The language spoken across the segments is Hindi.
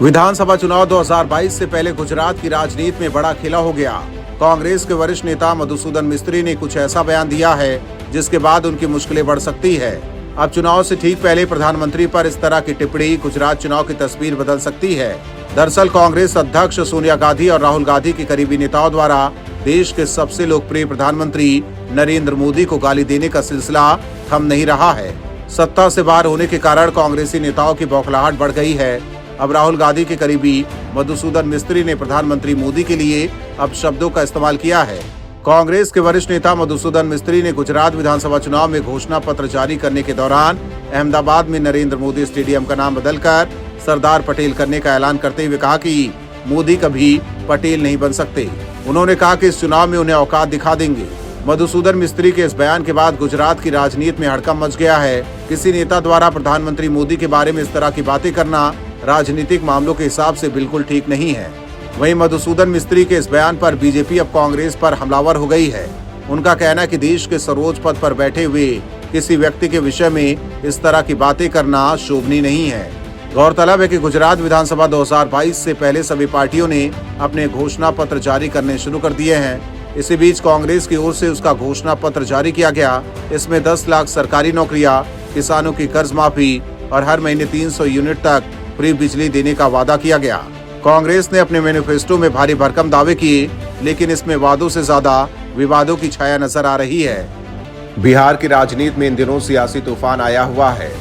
विधानसभा चुनाव 2022 से पहले गुजरात की राजनीति में बड़ा खेला हो गया। कांग्रेस के वरिष्ठ नेता मधुसूदन मिस्त्री ने कुछ ऐसा बयान दिया है जिसके बाद उनकी मुश्किलें बढ़ सकती है। अब चुनाव से ठीक पहले प्रधानमंत्री पर इस तरह की टिप्पणी गुजरात चुनाव की तस्वीर बदल सकती है। दरअसल कांग्रेस अध्यक्ष सोनिया गांधी और राहुल गांधी के करीबी नेताओं द्वारा देश के सबसे लोकप्रिय प्रधानमंत्री नरेंद्र मोदी को गाली देने का सिलसिला थम नहीं रहा है। सत्ता से बाहर होने के कारण कांग्रेसी नेताओं की बौखलाहट बढ़ गई है। अब राहुल गांधी के करीबी मधुसूदन मिस्त्री ने प्रधानमंत्री मोदी के लिए अब शब्दों का इस्तेमाल किया है। कांग्रेस के वरिष्ठ नेता मधुसूदन मिस्त्री ने गुजरात विधानसभा चुनाव में घोषणा पत्र जारी करने के दौरान अहमदाबाद में नरेंद्र मोदी स्टेडियम का नाम बदलकर सरदार पटेल करने का ऐलान करते हुए कहा कि मोदी कभी पटेल नहीं बन सकते। उन्होंने कहा कि इस चुनाव में उन्हें औकात दिखा देंगे। मधुसूदन मिस्त्री के इस बयान के बाद गुजरात की राजनीति में हड़कंप मच गया है। किसी नेता द्वारा प्रधानमंत्री मोदी के बारे में इस तरह की बातें करना राजनीतिक मामलों के हिसाब से बिल्कुल ठीक नहीं है। वहीं मधुसूदन मिस्त्री के इस बयान पर बीजेपी अब कांग्रेस पर हमलावर हो गई है। उनका कहना है कि देश के सर्वोच्च पद पर बैठे हुए किसी व्यक्ति के विषय में इस तरह की बातें करना शोभनीय नहीं है। गौरतलब है कि गुजरात विधानसभा 2022 से पहले सभी पार्टियों ने अपने घोषणा पत्र जारी करने शुरू कर दिए हैं। इसी बीच कांग्रेस की ओर से उसका घोषणा पत्र जारी किया गया। इसमें 10 लाख सरकारी नौकरियां, किसानों की कर्ज माफी और हर महीने 300 यूनिट तक फ्री बिजली देने का वादा किया गया। कांग्रेस ने अपने मैनिफेस्टो में भारी भरकम दावे किए, लेकिन इसमें वादों से ज्यादा विवादों की छाया नजर आ रही है। बिहार की राजनीति में इन दिनों सियासी तूफान आया हुआ है।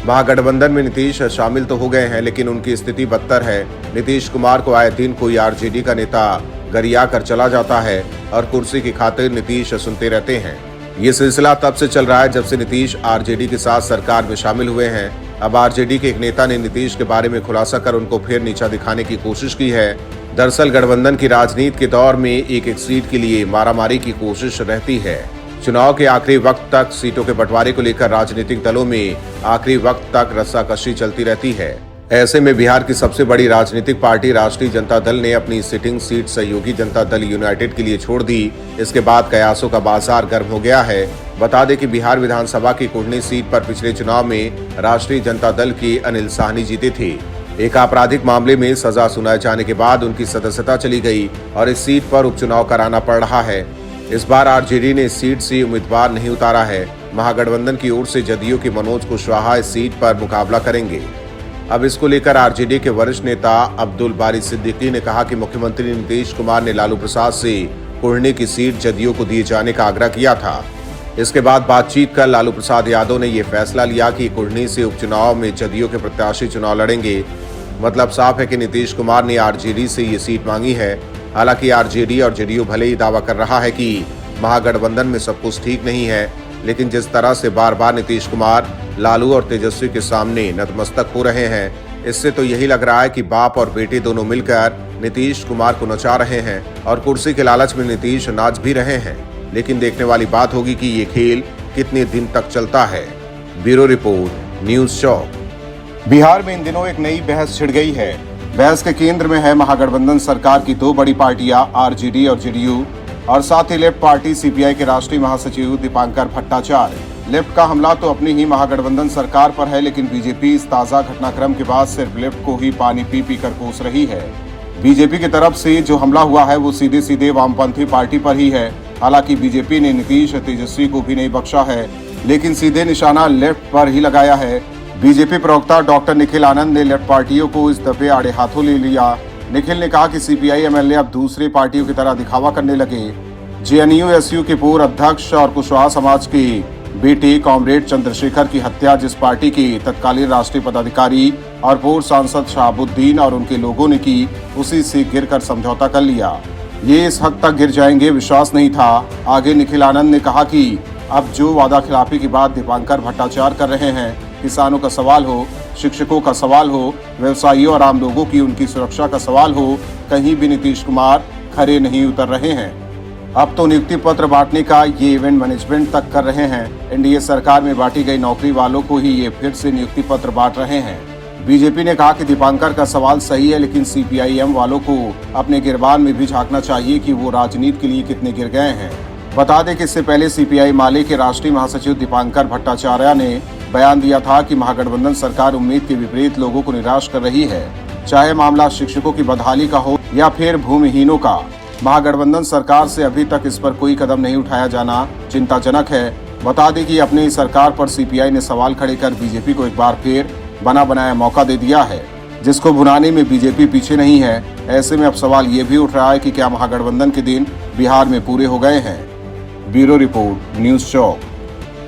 महागठबंधन में नीतीश शामिल तो हो गए हैं, लेकिन उनकी स्थिति बदतर है। नीतीश कुमार को आए दिन कोई आरजेडी का नेता गरिया कर चला जाता है और कुर्सी की खातिर नीतीश सुनते रहते हैं। ये सिलसिला तब से चल रहा है जब से नीतीश आरजेडी के साथ सरकार में शामिल हुए हैं। अब आरजेडी के एक नेता ने नीतीश के बारे में खुलासा कर उनको फिर नीचा दिखाने की कोशिश की है। दरअसल गठबंधन की राजनीति के दौर में एक सीट के लिए मारामारी की कोशिश रहती है। चुनाव के आखिरी वक्त तक सीटों के बंटवारे को लेकर राजनीतिक दलों में आखिरी वक्त तक रस्साकशी चलती रहती है। ऐसे में बिहार की सबसे बड़ी राजनीतिक पार्टी राष्ट्रीय जनता दल ने अपनी सिटिंग सीट सहयोगी जनता दल यूनाइटेड के लिए छोड़ दी। इसके बाद कयासों का बाजार गर्म हो गया है। बता दें कि बिहार विधानसभा की कुढ़नी सीट पर पिछले चुनाव में राष्ट्रीय जनता दल की अनिल साहनी जीते थे। एक आपराधिक मामले में सजा सुनाए जाने के बाद उनकी सदस्यता चली गई और इस सीट पर उपचुनाव कराना पड़ रहा है। इस बार आरजेडी ने इस सीट से उम्मीदवार नहीं उतारा है। महागठबंधन की ओर से जदयू के मनोज कुशवाहा इस सीट पर मुकाबला करेंगे। अब इसको लेकर आरजेडी के वरिष्ठ नेता अब्दुल बारी सिद्दीकी ने कहा कि मुख्यमंत्री नीतीश कुमार ने लालू प्रसाद से कुढ़नी की सीट जदयू को दिए जाने का आग्रह किया था। इसके बाद बातचीत कर लालू प्रसाद यादव ने यह फैसला लिया कि कुढ़नी से उपचुनाव में जदयू के प्रत्याशी चुनाव लड़ेंगे। मतलब साफ है कि नीतीश कुमार ने आरजेडी से ये सीट मांगी है। हालांकि आरजेडी और जदयू भले ही दावा कर रहा है कि महागठबंधन में सब कुछ ठीक नहीं है, लेकिन जिस तरह से बार बार नीतीश कुमार लालू और तेजस्वी के सामने नतमस्तक हो रहे हैं, इससे तो यही लग रहा है कि बाप और बेटे दोनों मिलकर नीतीश कुमार को नचा रहे हैं और कुर्सी के लालच में नीतीश नाच भी रहे हैं। लेकिन देखने वाली बात होगी कि ये खेल कितने दिन तक चलता है। ब्यूरो रिपोर्ट, न्यूज़ चौक। बिहार में इन दिनों एक नई बहस छिड़ गई है। बहस के केंद्र में है महागठबंधन सरकार की दो बड़ी पार्टियां आरजेडी और जेडीयू और साथ ही लेफ्ट पार्टी सीपीआई के राष्ट्रीय महासचिव दीपांकर भट्टाचार्य। लेफ्ट का हमला तो अपनी ही महागठबंधन सरकार पर है, लेकिन बीजेपी इस ताजा घटनाक्रम के बाद सिर्फ लेफ्ट को ही पानी पी पी कर कोस रही है। बीजेपी की तरफ से जो हमला हुआ है वो सीधे सीधे वामपंथी पार्टी पर ही है। हालांकि बीजेपी ने नीतीश तेजस्वी को भी नहीं बख्शा है, लेकिन सीधे निशाना लेफ्ट पर ही लगाया है। बीजेपी प्रवक्ता डॉक्टर निखिल आनंद ने लेफ्ट पार्टियों को इस दफे आड़े हाथों ले लिया। निखिल ने कहा कि सीपीआई एमएलए अब दूसरी पार्टियों की तरह दिखावा करने लगे। जेएनयू-एसयू के पूर्व अध्यक्ष और कुशवाहा समाज के बेटे कॉमरेड चंद्रशेखर की हत्या जिस पार्टी के तत्कालीन राष्ट्रीय पदाधिकारी और पूर्व सांसद शहाबुद्दीन और उनके लोगों ने की, उसी से गिरकर समझौता कर लिया। ये इस हद तक गिर जाएंगे विश्वास नहीं था। आगे निखिल आनंद ने कहा कि अब जो वादा खिलाफी की बात दीपांकर भट्टाचार्य कर रहे हैं, किसानों का सवाल हो, शिक्षकों का सवाल हो, व्यवसायियों और आम लोगों की उनकी सुरक्षा का सवाल हो, कहीं भी नीतीश कुमार खरे नहीं उतर रहे हैं। अब तो नियुक्ति पत्र बांटने का ये इवेंट मैनेजमेंट तक कर रहे हैं। एनडीए सरकार में बांटी गई नौकरी वालों को ही ये फिर से नियुक्ति पत्र बांट रहे हैं। बीजेपी ने कहा कि दीपांकर का सवाल सही है, लेकिन सीपीआईएम वालों को अपने गिरबान में भी झांकना चाहिए कि वो राजनीति के लिए कितने गिर गए हैं। बता दें कि इससे पहले सीपीआई माले के राष्ट्रीय महासचिव दीपांकर भट्टाचार्य ने बयान दिया था कि महागठबंधन सरकार उम्मीद के विपरीत लोगों को निराश कर रही है। चाहे मामला शिक्षकों की बदहाली का हो या फिर भूमिहीनों का। महागठबंधन सरकार से अभी तक इस पर कोई कदम नहीं उठाया जाना चिंताजनक है। बता दें कि अपनी सरकार पर सीपीआई ने सवाल खड़े कर बीजेपी को एक बार फिर बना बनाया मौका दे दिया है, जिसको भुनाने में बीजेपी पीछे नहीं है। ऐसे में अब सवाल ये भी उठ रहा है कि क्या महागठबंधन के दिन बिहार में पूरे हो गए हैं। ब्यूरो रिपोर्ट, न्यूज़ चौक।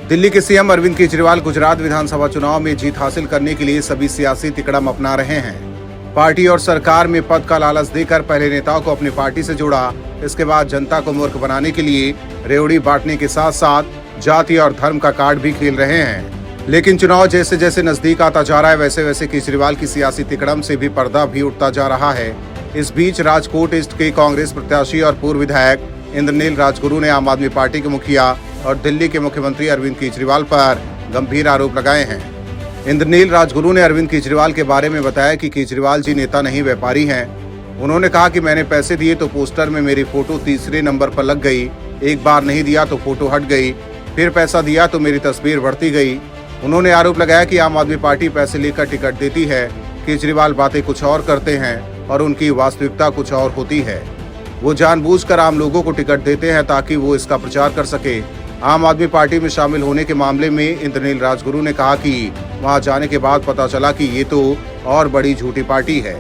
दिल्ली के सीएम अरविंद केजरीवाल गुजरात विधानसभा चुनाव में जीत हासिल करने के लिए सभी सियासी तिकड़म अपना रहे हैं। पार्टी और सरकार में पद का लालच देकर पहले नेताओं को अपनी पार्टी से जोड़ा, इसके बाद जनता को मूर्ख बनाने के लिए रेवड़ी बांटने के साथ साथ जाति और धर्म का कार्ड भी खेल रहे हैं। लेकिन चुनाव जैसे जैसे नजदीक आता जा रहा है, वैसे वैसे केजरीवाल की सियासी तिकड़म से भी पर्दा भी उठता जा रहा है। इस बीच राजकोट ईस्ट के कांग्रेस प्रत्याशी और पूर्व विधायक इंद्रनील राजगुरु ने आम आदमी पार्टी के मुखिया और दिल्ली के मुख्यमंत्री अरविंद केजरीवाल पर गंभीर आरोप लगाए हैं। इंद्रनील राजगुरु ने अरविंद केजरीवाल के बारे में बताया कि केजरीवाल जी नेता नहीं व्यापारी हैं। उन्होंने कहा कि मैंने पैसे दिए तो पोस्टर में मेरी फोटो तीसरे नंबर पर लग गई, एक बार नहीं दिया तो फोटो हट गई, फिर पैसा दिया तो मेरी तस्वीर बढ़ती गई। उन्होंने आरोप लगाया कि आम आदमी पार्टी पैसे लेकर टिकट देती है, केजरीवाल बातें कुछ और करते हैं और उनकी वास्तविकता कुछ और होती है। वो जानबूझकर आम लोगों को टिकट देते हैं ताकि वो इसका प्रचार कर सके। आम आदमी पार्टी में शामिल होने के मामले में इंद्रनील राजगुरु ने कहा कि वहां जाने के बाद पता चला कि ये तो और बड़ी झूठी पार्टी है।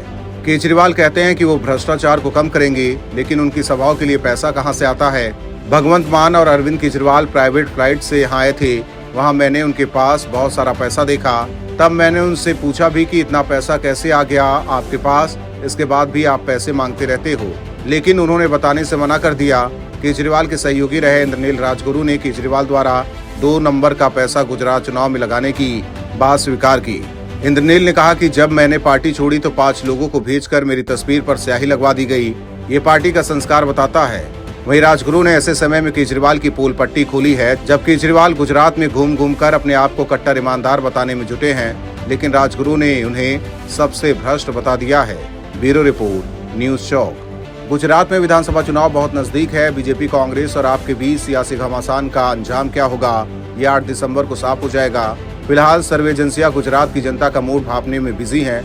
केजरीवाल कहते हैं कि वो भ्रष्टाचार को कम करेंगे, लेकिन उनकी सभाओं के लिए पैसा कहां से आता है। भगवंत मान और अरविंद केजरीवाल प्राइवेट फ्लाइट से यहाँ आए थे, वहाँ मैंने उनके पास बहुत सारा पैसा देखा। तब मैंने उनसे पूछा भी कि इतना पैसा कैसे आ गया आपके पास, इसके बाद भी आप पैसे मांगते रहते हो, लेकिन उन्होंने बताने से मना कर दिया। केजरीवाल के सहयोगी रहे इंद्रनील राजगुरु ने केजरीवाल द्वारा 2 नंबर का पैसा गुजरात चुनाव में लगाने की बात स्वीकार की। इंद्रनील ने कहा कि जब मैंने पार्टी छोड़ी तो 5 लोगों को भेजकर मेरी तस्वीर पर स्याही लगवा दी गई, ये पार्टी का संस्कार बताता है। वहीं राजगुरु ने ऐसे समय में केजरीवाल की पोल पट्टी खोली है जब केजरीवाल गुजरात में घूम घूम कर अपने आप को कट्टर ईमानदार बताने में जुटे हैं, लेकिन राजगुरु ने उन्हें सबसे भ्रष्ट बता दिया है। ब्यूरो रिपोर्ट, न्यूज़ चौक। गुजरात में विधानसभा चुनाव बहुत नजदीक है। बीजेपी, कांग्रेस और आपके बीच सियासी घमासान का अंजाम क्या होगा, ये 8 दिसंबर को साफ हो जाएगा। फिलहाल सर्वे एजेंसियां गुजरात की जनता का मूड भांपने में बिजी हैं।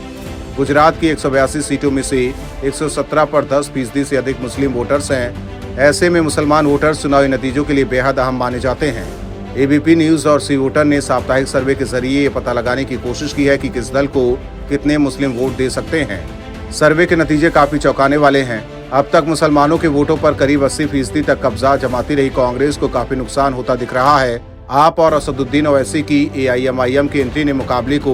गुजरात की 182 सीटों में से 117 पर 10% से अधिक मुस्लिम वोटर्स हैं। ऐसे में मुसलमान वोटर्स चुनावी नतीजों के लिए बेहद अहम माने जाते हैं। एबीपी न्यूज़ और सी वोटर ने साप्ताहिक सर्वे के जरिए ये पता लगाने की कोशिश की है कि किस दल को कितने मुस्लिम वोट दे सकते हैं। सर्वे के नतीजे काफी चौंकाने वाले हैं। अब तक मुसलमानों के वोटों पर करीब 80% तक कब्जा जमाती रही कांग्रेस को काफी नुकसान होता दिख रहा है। आप और असदुद्दीन ओवैसी की AIMIM की एंट्री ने मुकाबले को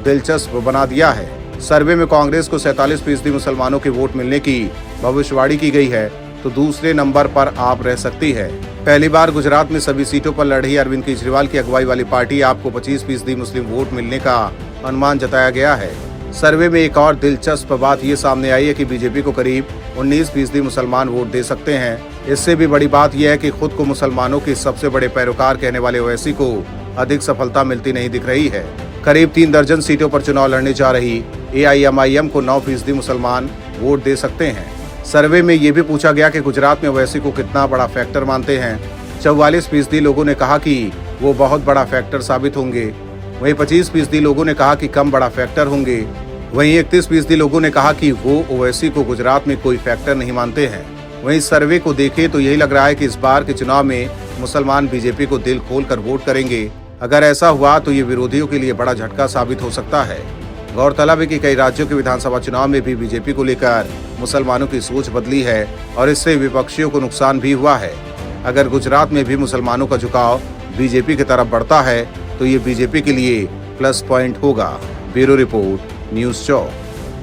दिलचस्प बना दिया है। सर्वे में कांग्रेस को 47% मुसलमानों के वोट मिलने की भविष्यवाणी की गई है, तो दूसरे नंबर पर आप रह सकती है। पहली बार गुजरात में सभी सीटों पर लड़ रही अरविंद केजरीवाल की अगुवाई वाली पार्टी आपको 25% मुस्लिम वोट मिलने का अनुमान जताया गया है। सर्वे में एक और दिलचस्प बात ये सामने आई है कि बीजेपी को करीब 19% मुसलमान वोट दे सकते हैं। इससे भी बड़ी बात यह है कि खुद को मुसलमानों के सबसे बड़े पैरोकार कहने वाले ओवैसी को अधिक सफलता मिलती नहीं दिख रही है। करीब 3 दर्जन सीटों पर चुनाव लड़ने जा रही AIMIM को 9% मुसलमान वोट दे सकते हैं। सर्वे में ये भी पूछा गया कि गुजरात में ओवैसी को कितना बड़ा फैक्टर मानते हैं। 44% लोगों ने कहा कि वो बहुत बड़ा फैक्टर साबित होंगे। वहीं 25% लोगों ने कहा कि कम बड़ा फैक्टर होंगे। वहीं 31% लोगों ने कहा कि वो ओवैसी को गुजरात में कोई फैक्टर नहीं मानते हैं। वहीं सर्वे को देखें तो यही लग रहा है कि इस बार के चुनाव में मुसलमान बीजेपी को दिल खोलकर वोट करेंगे। अगर ऐसा हुआ तो ये विरोधियों के लिए बड़ा झटका साबित हो सकता है। गौरतलब है कि कई राज्यों के विधानसभा चुनाव में भी बीजेपी को लेकर मुसलमानों की सोच बदली है और इससे विपक्षियों को नुकसान भी हुआ है। अगर गुजरात में भी मुसलमानों का झुकाव बीजेपी की तरफ बढ़ता है तो ये बीजेपी के लिए प्लस पॉइंट होगा। ब्यूरो रिपोर्ट, न्यूज़ चौक।